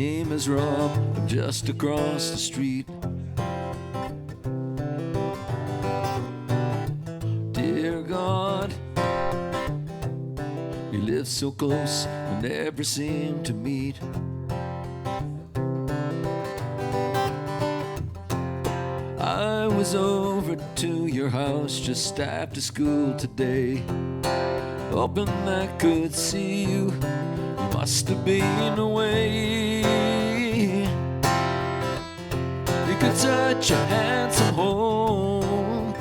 name is Rob, I'm just across the street. Dear God, we live so close, we never seem to meet. I was over to your house just after school today, hoping I could see you. You must have been away. You could such a handsome home,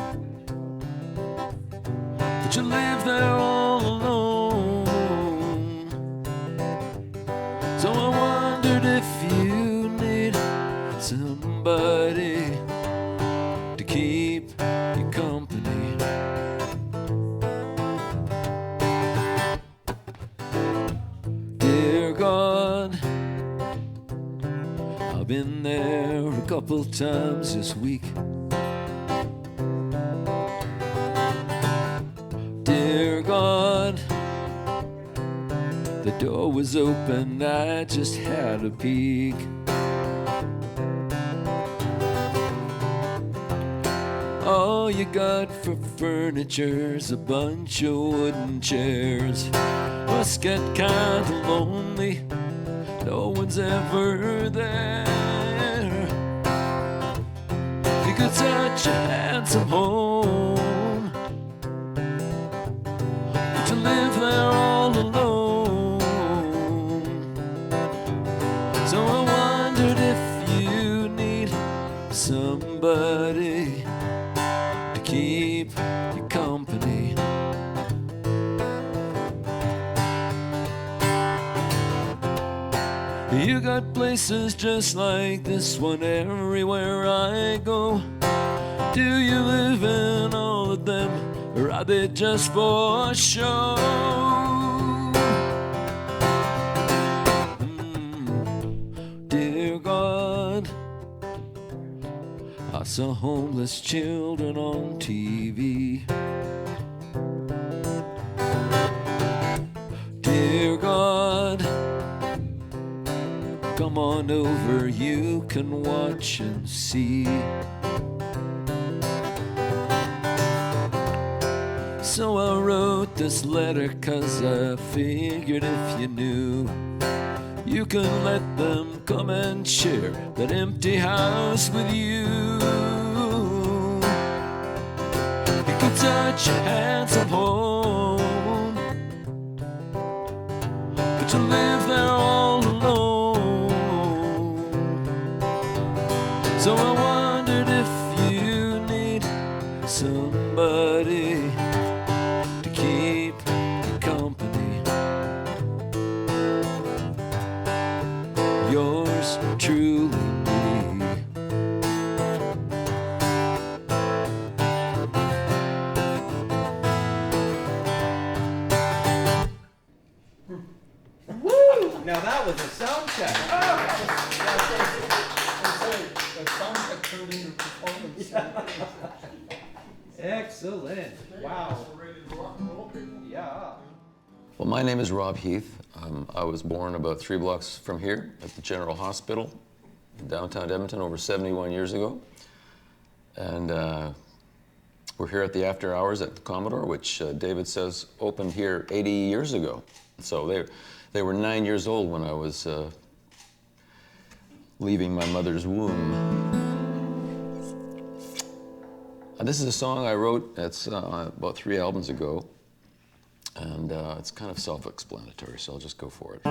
but you live there all alone. So I wondered if you need somebody to keep you company. Dear God, I've been there a couple times this week. Dear God, the door was open, I just had a peek. All you got for furniture's a bunch of wooden chairs. Must get kinda lonely, no one's ever there. You got such a handsome home, but you live there all alone. So I wondered if you need somebody to keep you company. You got places just like this one everywhere I go. Do you live in all of them, or are they just for show? Dear God, I saw homeless children on TV. Dear God, come on over, you can watch and see. So I wrote this letter 'cause I figured if you knew, you could let them come and share that empty house with you. You could touch a handsome home, but you live there all alone. So I wondered if you need somebody to keep you company. Yours truly, me. Woo! Now that was a sound check. The sound check turned into performance. Excellent. Wow. Yeah. Well, my name is Rob Heath. I was born about 3 blocks from here at the General Hospital in downtown Edmonton over 71 years ago. And we're here at the After Hours at the Commodore, which David says opened here 80 years ago. So they were 9 years old when I was leaving my mother's womb. This is a song I wrote, it's about 3 albums ago. And it's kind of self-explanatory, so I'll just go for it.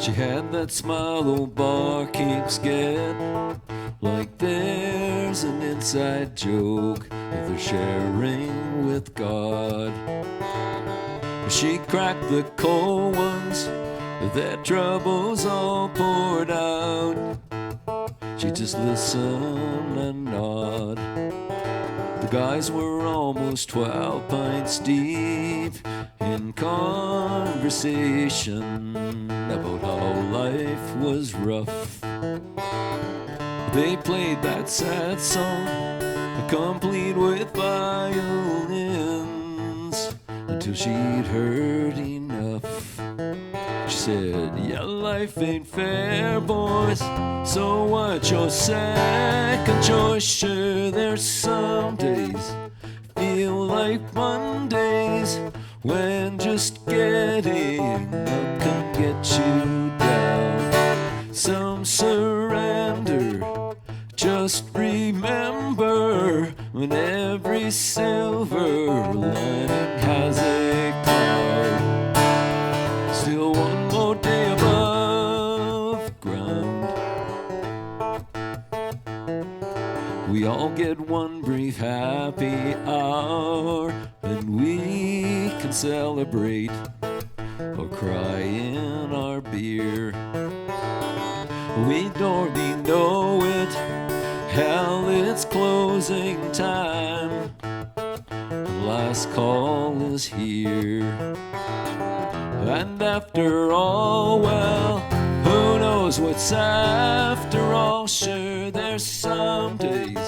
She had that smile old barkeeps get, like there's an inside joke that they're sharing with God. She cracked the cold ones, their troubles all poured out. She just listened and nod. The guys were almost 12 pints deep in conversation about how life was rough. They played that sad song, complete with violins, until she'd heard enough. She said, yeah, life ain't fair, boys, so what's your second choice? Sure, there's some days feel like Mondays, when just getting up can get you down. Some surrender, just remember, when every silver lining has a cloud. Still one more day above ground. We all get one brief happy hour, and we can celebrate or cry in our beer. We don't even know it, hell, it's closing time. The last call is here. And after all, well, who knows what's after all? Sure, there's some days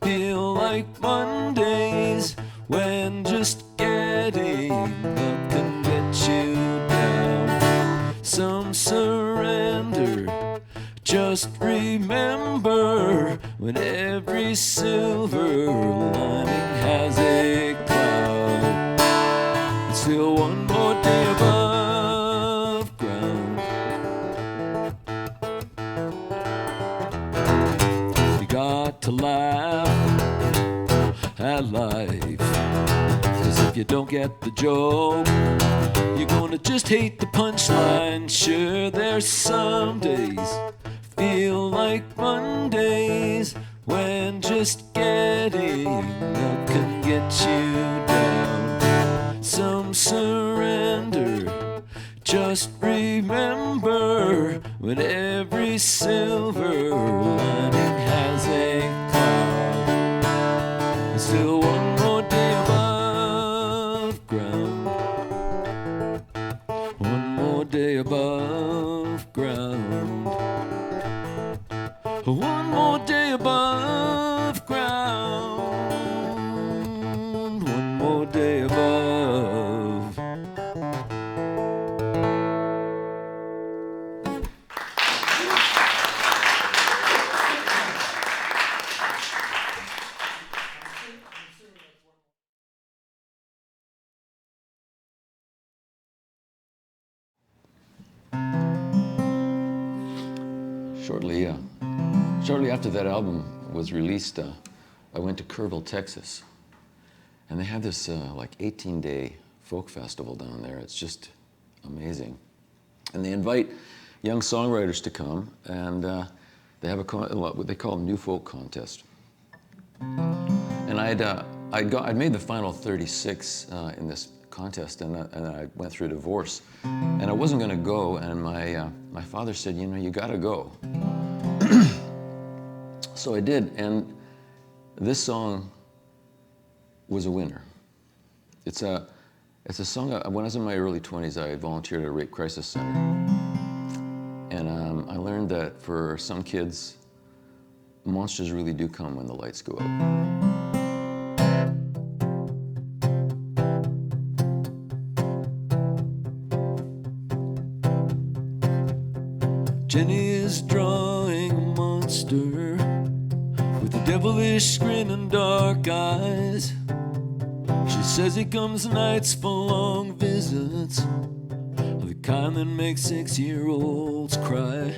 feel like Mondays, when just getting up can get you down. Some surrender, just remember, when every silver lining has a cloud. Still one more day above ground. You got to laugh at life, 'cause if you don't get the joke, you're gonna just hate the punchline. Sure, there's some days feel like Mondays, when just getting up can get you down. Some surrender, just remember, when every silver lining has a cloud. Still one more day above ground. One more day above ground. One more day above ground. One more day above. Shortly after that album was released, I went to Kerrville, Texas, and they have this like 18-day folk festival down there. It's just amazing, and they invite young songwriters to come, and they have what they call a New Folk Contest. And I'd made the final 36 in this contest, and I went through a divorce, and I wasn't going to go, and my father said, you know, you got to go. So I did, and this song was a winner. It's a song. When I was in my early 20s, I volunteered at a rape crisis center, and I learned that for some kids, monsters really do come when the lights go out. Jenny is drawing a monster with a devilish grin and dark eyes. She says he comes nights for long visits, the kind that makes 6-year-olds cry.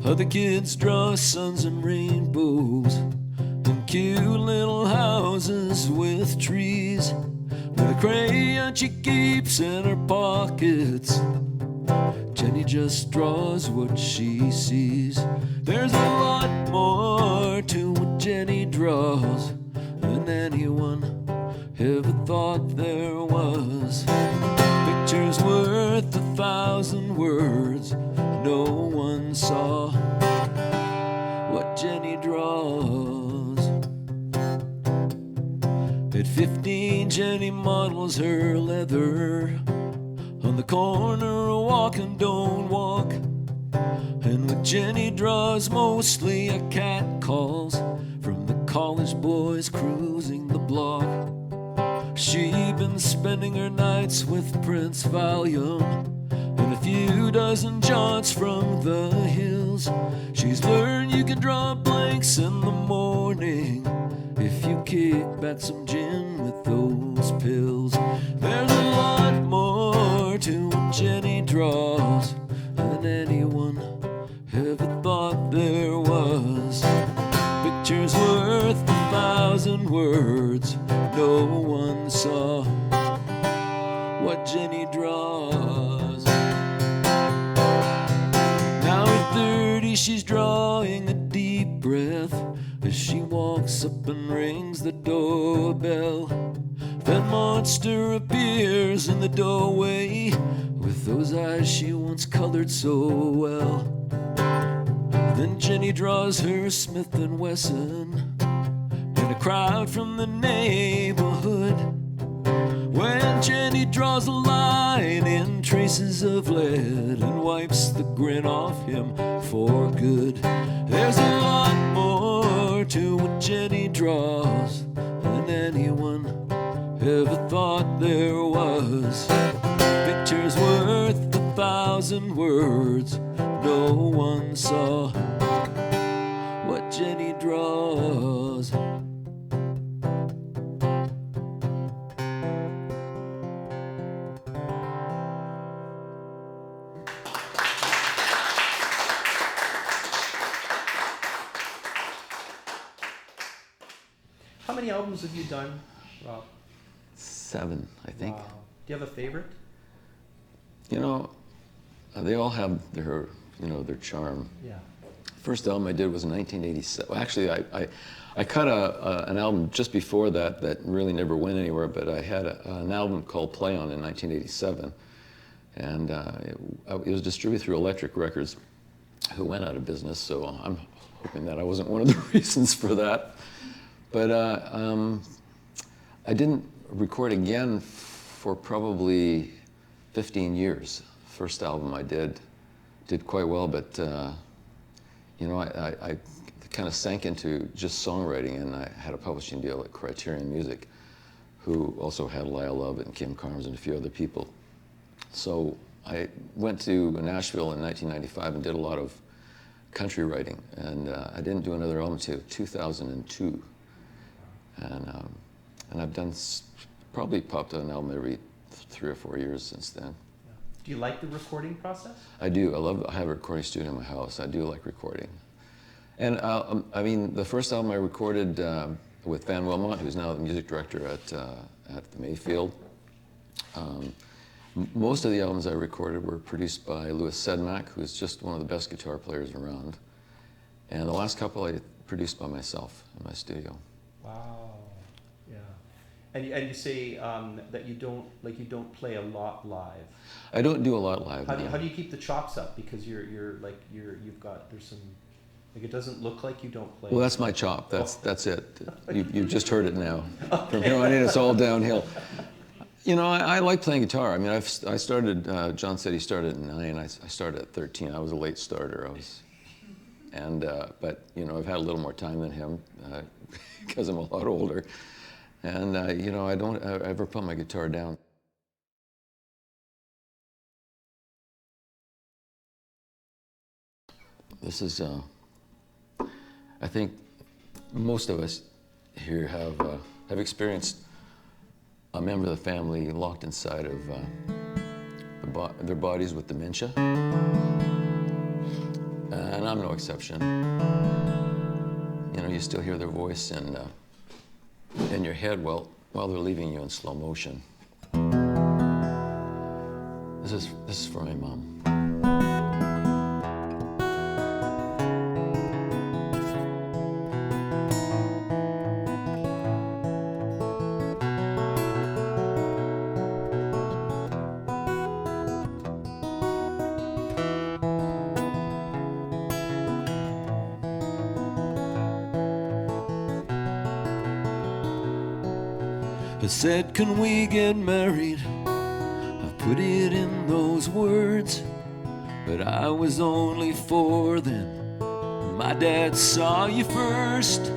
Other kids draw suns and rainbows and cute little houses with trees, with a crayon she keeps in her pockets. Jenny just draws what she sees. There's a lot more to what Jenny draws than anyone ever thought there was. Pictures worth 1,000 words. No one saw what Jenny draws. At 15, Jenny models her leather on the corner, walk and don't walk. And with Jenny draws mostly a cat calls from the college boys cruising the block. She been spending her nights with Prince Valium and a few dozen jaunts from the hills. She's learned you can draw blanks in the morning if you kick back some gin with those pills. There's a lot more to what Jenny draws than anyone ever thought there was. Picture's worth 1,000 words. No one saw what Jenny draws. Now at 30 she's drawing a deep breath as she walks up and rings the doorbell. That monster appears in the doorway with those eyes she once colored so well. Then Jenny draws her Smith & Wesson and a crowd from the neighborhood. When Jenny draws a line in traces of lead and wipes the grin off him for good. There's a lot more to what Jenny draws than anyone ever thought there was. Picture's worth 1,000 words. No one saw what Jenny draws. How many albums have you done, Rob? 7, I think. Wow. Do you have a favorite? You know, they all have their, their charm. Yeah. First album I did was in 1987. Well, actually, I cut an album just before that really never went anywhere, but I had an album called Play On in 1987. And it was distributed through Electric Records, who went out of business, so I'm hoping that I wasn't one of the reasons for that. But I didn't record again for probably 15 years. First album I did quite well, but I kind of sank into just songwriting, and I had a publishing deal at Criterion Music, who also had Lyle Lovett and Kim Carnes and a few other people. So I went to Nashville in 1995 and did a lot of country writing, and I didn't do another album until 2002. And I've done probably popped out an album every 3 or 4 years since then. Yeah. Do you like the recording process? I do. I have a recording studio in my house. I do like recording. And I mean, the first album I recorded with Van Wilmot, who's now the music director at the Mayfield. Most of the albums I recorded were produced by Louis Sedmak, who's just one of the best guitar players around. And the last couple I produced by myself in my studio. Wow. Yeah. And you say that you don't play a lot live. I don't do a lot live. How do you keep the chops up? Because you've got, there's some, like, it doesn't look like you don't play. Well, that's my chop. That's it. You just heard it now. From here on in, it's all downhill. You know, I like playing guitar. I mean, I started. John said he started at 9. I started at 13. I was a late starter. But you know, I've had a little more time than him because I'm a lot older. And you know, I don't ever put my guitar down. This is. I think most of us here have experienced a member of the family locked inside of their bodies with dementia, and I'm no exception. You know, you still hear their voice in your head while they're leaving you in slow motion. This is for my mom. I said, can we get married? I put it in those words. but I was only 4 then. My dad saw you first.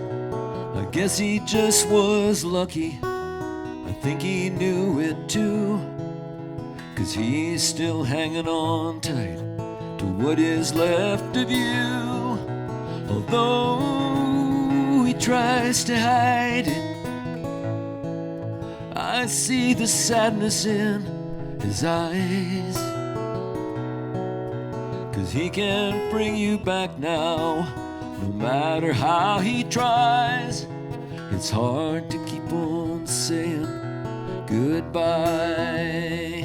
I guess he just was lucky. I think he knew it too, 'cause he's still hanging on tight to what is left of you. Although he tries to hide it, I see the sadness in his eyes. 'Cause he can't bring you back now, no matter how he tries. It's hard to keep on saying goodbye.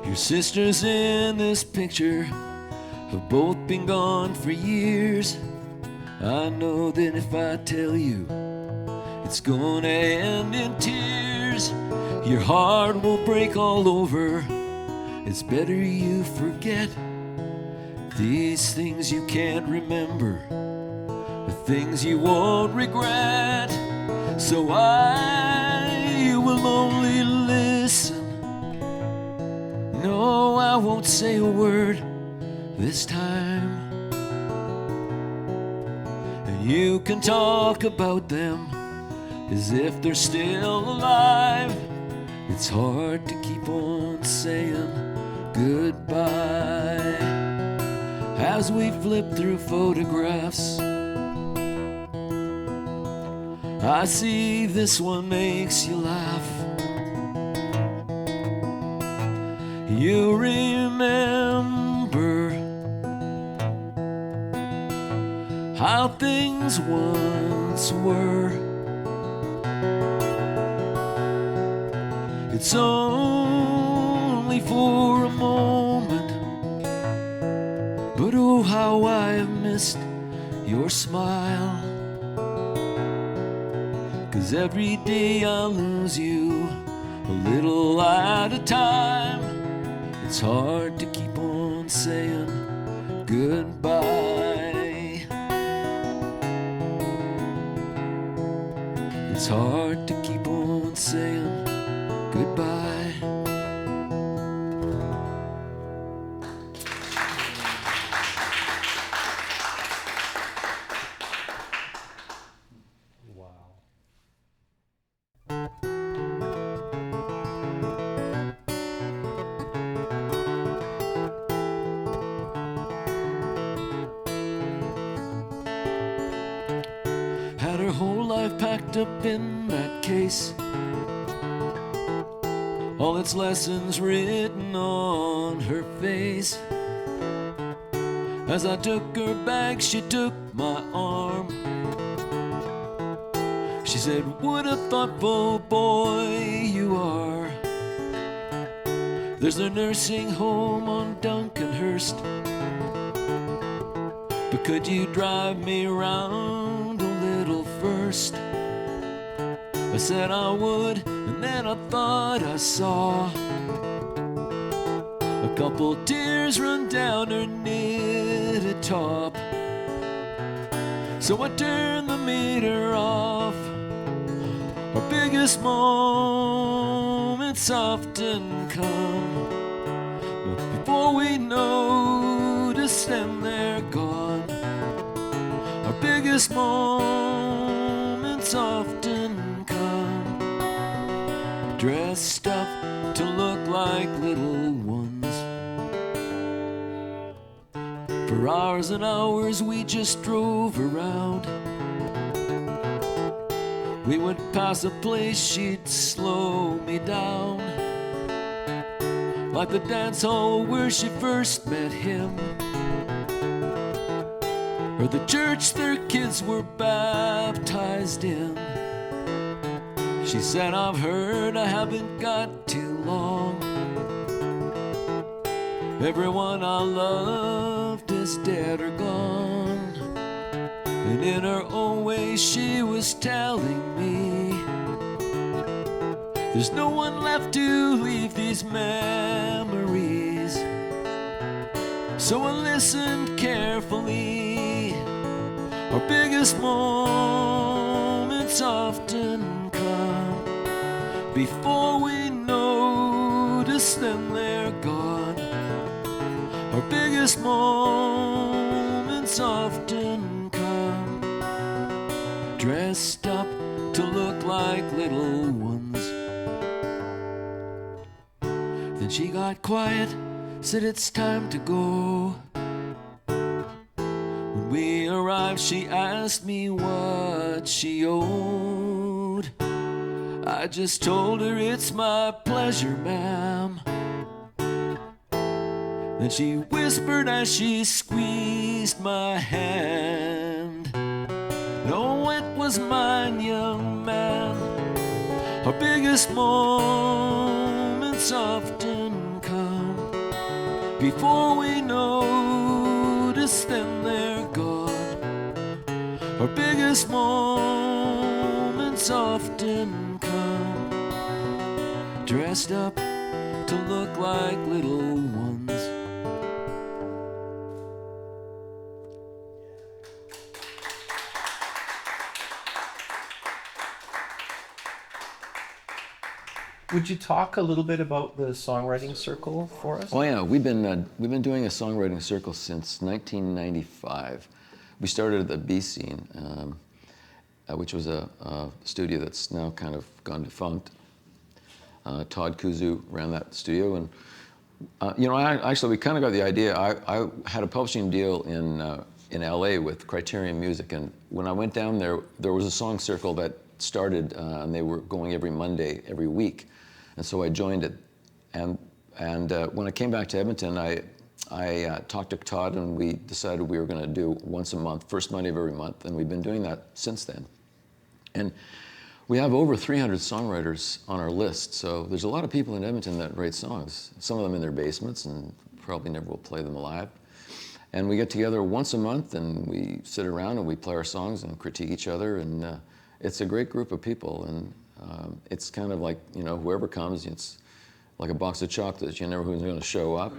Your sisters in this picture have both been gone for years. I know that if I tell you, it's gonna end in tears. Your heart will break all over. It's better you forget these things you can't remember, the things you won't regret. So I will only listen. No, I won't say a word this time. And you can talk about them as if they're still alive. It's hard to keep on saying goodbye. As we flip through photographs, I see this one makes you laugh. You remember how things once were. It's only for a moment, but oh, how I have missed your smile. 'Cause every day I lose you a little at a time. It's hard to keep on saying goodbye. It's hard to keep on saying goodbye. Wow. Had her whole life packed up in that case, all its lessons written on her face. As I took her bag, she took my arm. She said, "What a thoughtful boy you are. There's a nursing home on Duncanhurst, but could you drive me around a little first?" I said I would, and then I thought I saw a couple tears run down her knitted top. So I turned the meter off. Our biggest moments often come, but before we notice them, they're gone. Our biggest moments often come, dressed up to look like little ones. For hours and hours we just drove around. We would pass a place, she'd slow me down, like the dance hall where she first met him, or the church their kids were baptized in. She said, "I've heard I haven't got too long. Everyone I loved is dead or gone." And in her own way she was telling me, there's no one left to leave these memories. So I listened carefully. Our biggest moment moments often come. Before we notice, then they're gone. Our biggest moments often come, dressed up to look like little ones. Then she got quiet, said it's time to go. When we arrived, she asked me what she owed. I just told her it's my pleasure, ma'am. Then she whispered as she squeezed my hand, "No, it was mine, young man." Our biggest moments often come. Before we notice, then they're gone. Our biggest moments often come, dressed up to look like little ones. Would you talk a little bit about the songwriting circle for us? Oh yeah, we've been doing a songwriting circle since 1995. We started at the B Scene, which was a studio that's now kind of gone defunct. Todd Kuzu ran that studio, and we kind of got the idea. I had a publishing deal in LA with Criterion Music, and when I went down there, there was a song circle that started, and they were going every Monday, every week. And so I joined it, and when I came back to Edmonton, I talked to Todd, and we decided we were going to do once a month, first Monday of every month, and we've been doing that since then. And we have over 300 songwriters on our list, so there's a lot of people in Edmonton that write songs. Some of them in their basements, and probably never will play them live. And we get together once a month, and we sit around and we play our songs and critique each other, and it's a great group of people. And it's kind of like, whoever comes, it's like a box of chocolates. You never know who's going to show up.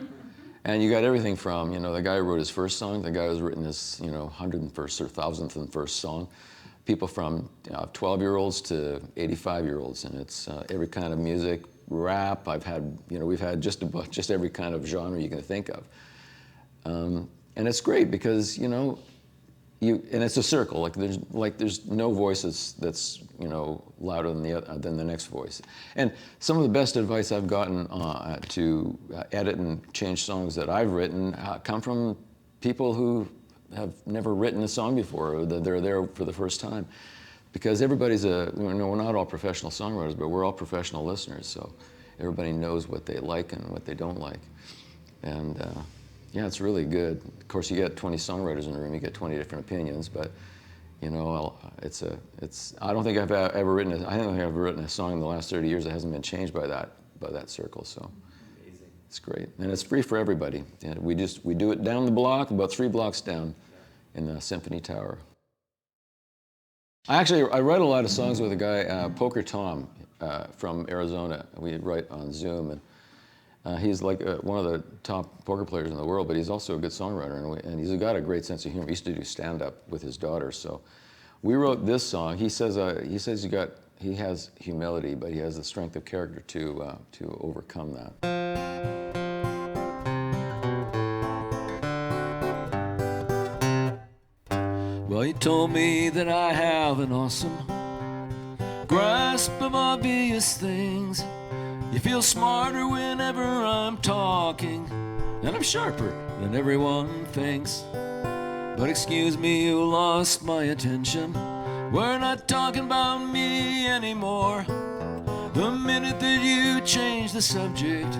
And you got everything from, the guy who wrote his first song, the guy who's written his, 101st or 1001st song, people from 12-year-olds to 85-year-olds, and it's every kind of music, rap. We've had just every kind of genre you can think of. And it's great because, and it's a circle. There's no voice that's louder than the next voice. And some of the best advice I've gotten to edit and change songs that I've written come from people who have never written a song before, or they're there for the first time. Because everybody's we're not all professional songwriters, but we're all professional listeners. So everybody knows what they like and what they don't like. And yeah, it's really good. Of course, you get 20 songwriters in the room, you get 20 different opinions, but I don't think I've ever written a song in the last 30 years that hasn't been changed by that circle. So amazing. It's great, and it's free for everybody. And we do it down the block, about 3 blocks down, in the Symphony Tower. I write a lot of songs with a guy, Poker Tom, from Arizona. We write on Zoom, and he's like one of the top poker players in the world, but he's also a good songwriter, and he's got a great sense of humor. He used to do stand-up with his daughter, so we wrote this song. He says he has humility, but he has the strength of character to overcome that. Well, he told me that I have an awesome grasp of obvious things. You feel smarter whenever I'm talking, and I'm sharper than everyone thinks. But excuse me, you lost my attention. We're not talking about me anymore. The minute that you change the subject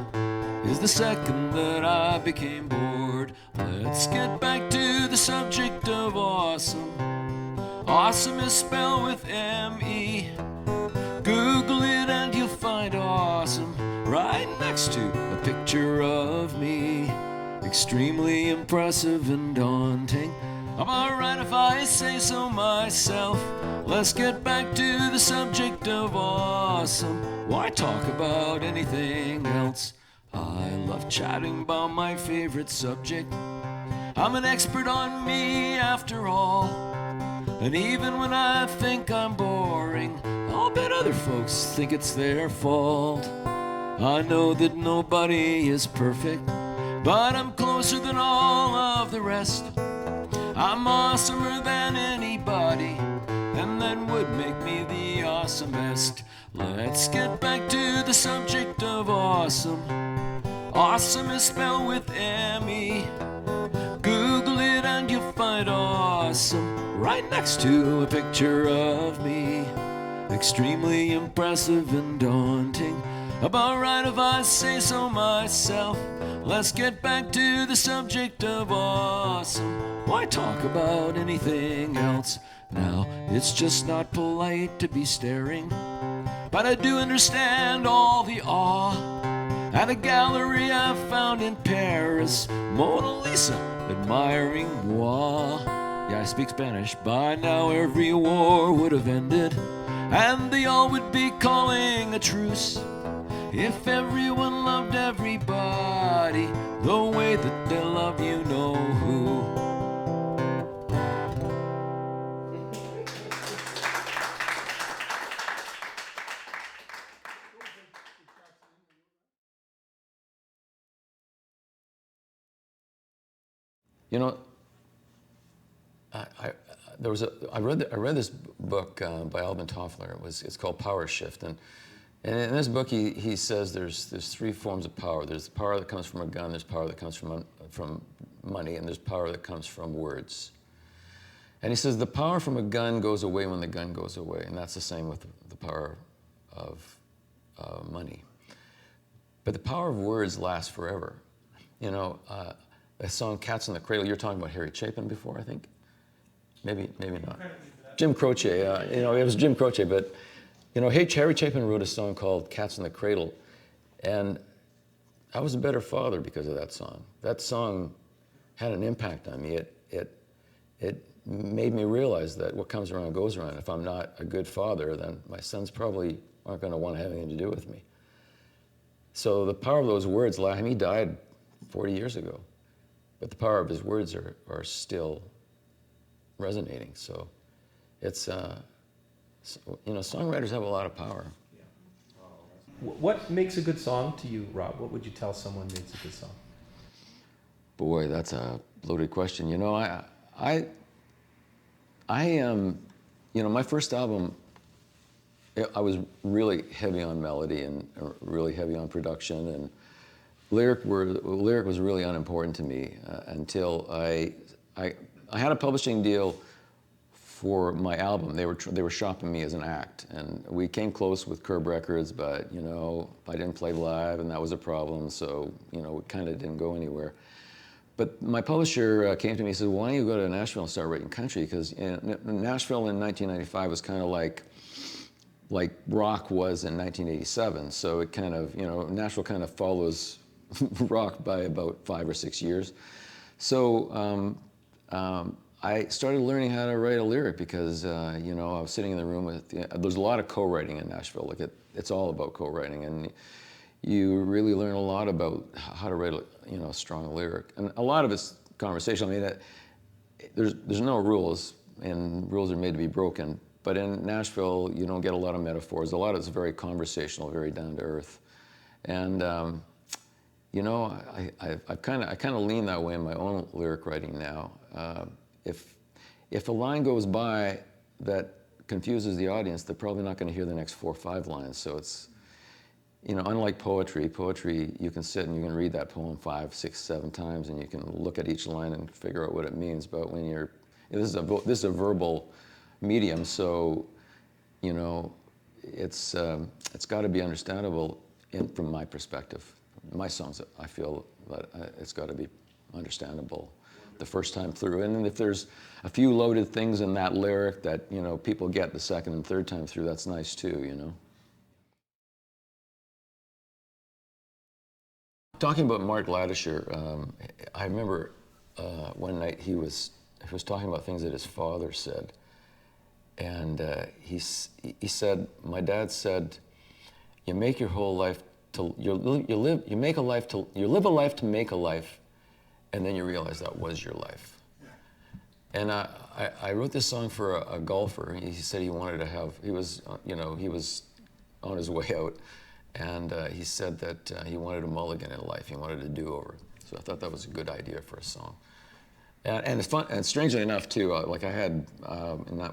is the second that I became bored. Let's get back to the subject of awesome. Awesome is spelled with M-E. Google it and you'll find awesome right next to a picture of me. Extremely impressive and daunting. Am I right if I say so myself? Let's get back to the subject of awesome. Why talk about anything else? I love chatting about my favorite subject. I'm an expert on me after all. And even when I think I'm boring, I'll bet other folks think it's their fault. I know that nobody is perfect, but I'm closer than all of the rest. I'm awesomer than anybody, and that would make me the awesomest. Let's get back to the subject of awesome. Awesome is spelled with M-E. Google it and you'll find awesome right next to a picture of me. Extremely impressive and daunting. About right if I say so myself. Let's get back to the subject of awesome. Why talk about anything else? Now, it's just not polite to be staring, but I do understand all the awe at a gallery I found in Paris. Mona Lisa admiring moi. Yeah, I speak Spanish. By now every war would have ended, and they all would be calling a truce if everyone loved everybody the way that they love you know who. You know, I read this book by Alvin Toffler. It's called Power Shift, and in this book he says there's three forms of power. There's power that comes from a gun. There's power that comes from money, and there's power that comes from words. And he says the power from a gun goes away when the gun goes away, and that's the same with the power of money. But the power of words lasts forever. You know. A song, Cats in the Cradle, you were talking about Harry Chapin before, I think? Maybe not. Jim Croce, you know, it was Jim Croce, but, you know, Harry Chapin wrote a song called Cats in the Cradle, and I was a better father because of that song. That song had an impact on me. It made me realize that what comes around goes around. If I'm not a good father, then my sons probably aren't going to want to have anything to do with me. So the power of those words, he died 40 years ago. But the power of his words are still resonating. So it's, you know, songwriters have a lot of power. What makes a good song to you, Rob? What would you tell someone makes a good song? Boy, that's a loaded question. You know, I am, you know, my first album, I was really heavy on melody and really heavy on production, and lyric was really unimportant to me until I had a publishing deal for my album. They were shopping me as an act, and we came close with Curb Records, but you know, I didn't play live, and that was a problem. So you know, it kind of didn't go anywhere. But my publisher came to me and said, "Why don't you go to Nashville and start writing country?" Because Nashville in 1995 was kind of like rock was in 1987. So it kind of, you know, Nashville kind of follows rock by about 5 or 6 years. So I started learning how to write a lyric because, you know, I was sitting in the room with, there's a lot of co-writing in Nashville. Like it's all about co-writing, and you really learn a lot about how to write, you know, a strong lyric. And a lot of it's conversational. I mean, there's no rules, and rules are made to be broken. But in Nashville, you don't get a lot of metaphors. A lot of it's very conversational, very down to earth. And you know, I kind of lean that way in my own lyric writing now. If a line goes by that confuses the audience, they're probably not going to hear the next 4 or 5 lines. So it's, you know, unlike poetry, you can sit and you can read that poem 5, 6, 7 times, and you can look at each line and figure out what it means. But when this is a verbal medium, so you know, it's got to be understandable from my perspective. My songs, I feel that it's got to be understandable the first time through. And if there's a few loaded things in that lyric that, you know, people get the second and third time through, that's nice too, you know. Talking about Mark Ladisher, I remember one night he was talking about things that his father said, and he said, my dad said, you make your whole life to you live a life to make a life, and then you realize that was your life. And I wrote this song for a golfer. He said he wanted to have, he was on his way out, and he said that he wanted a mulligan in life. He wanted a do-over. So I thought that was a good idea for a song. And it's fun. And strangely enough, too, like I had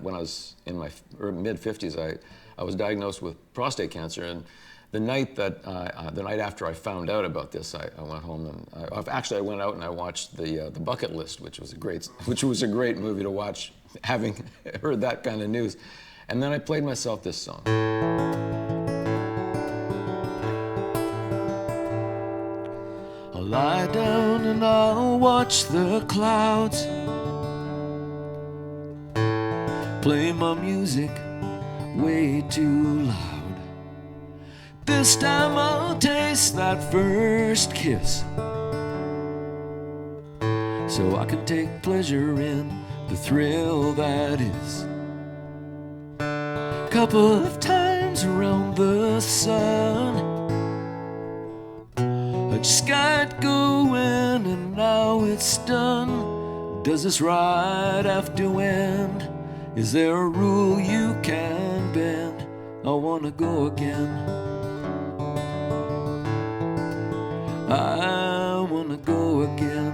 when I was in my mid-50s, I was diagnosed with prostate cancer. And the night after I found out about this, I went home and I went out and I watched the Bucket List, which was a great movie to watch, having heard that kind of news. And then I played myself this song. I'll lie down and I'll watch the clouds, play my music way too loud. This time I'll taste that first kiss, so I can take pleasure in the thrill that is. Couple of times around the sun, I just got going and now it's done. Does this ride have to end? Is there a rule you can bend? I wanna go again. I wanna go again.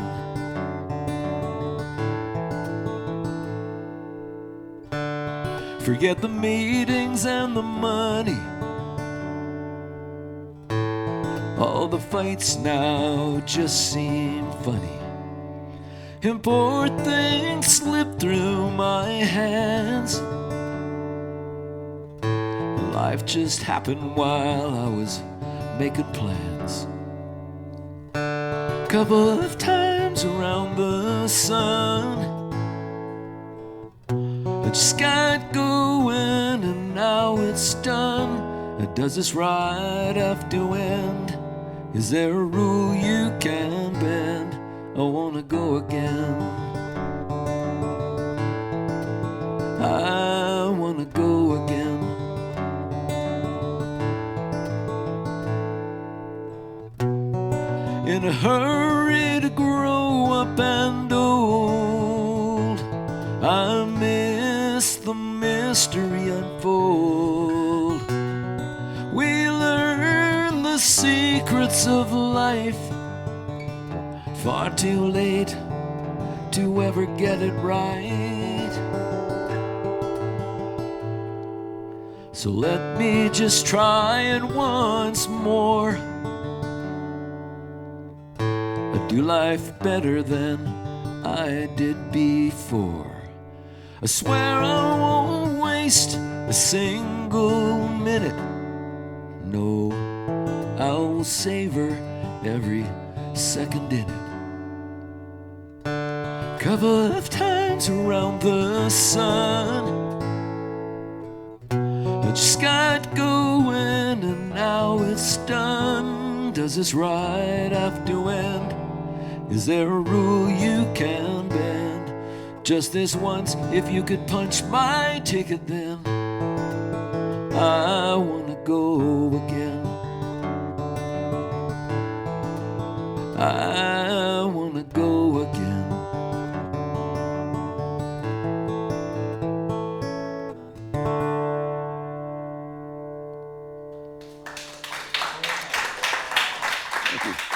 Forget the meetings and the money, all the fights now just seem funny. Important things slip through my hands. Life just happened while I was making plans. Couple of times around the sun, I just got going and now it's done. Does this ride have to end? Is there a rule you can bend? I wanna go again. I wanna go again. In a hurry to grow up and old, I miss the mystery unfold. We learn the secrets of life far too late to ever get it right. So let me just try it once more. I do life better than I did before. I swear I won't waste a single minute. No, I'll savor every second in it. Couple of times around the sun, I just got going and now it's done. Does this ride have to end? Is there a rule you can bend? Just this once, if you could punch my ticket then I wanna go again. I wanna go again. Thank you.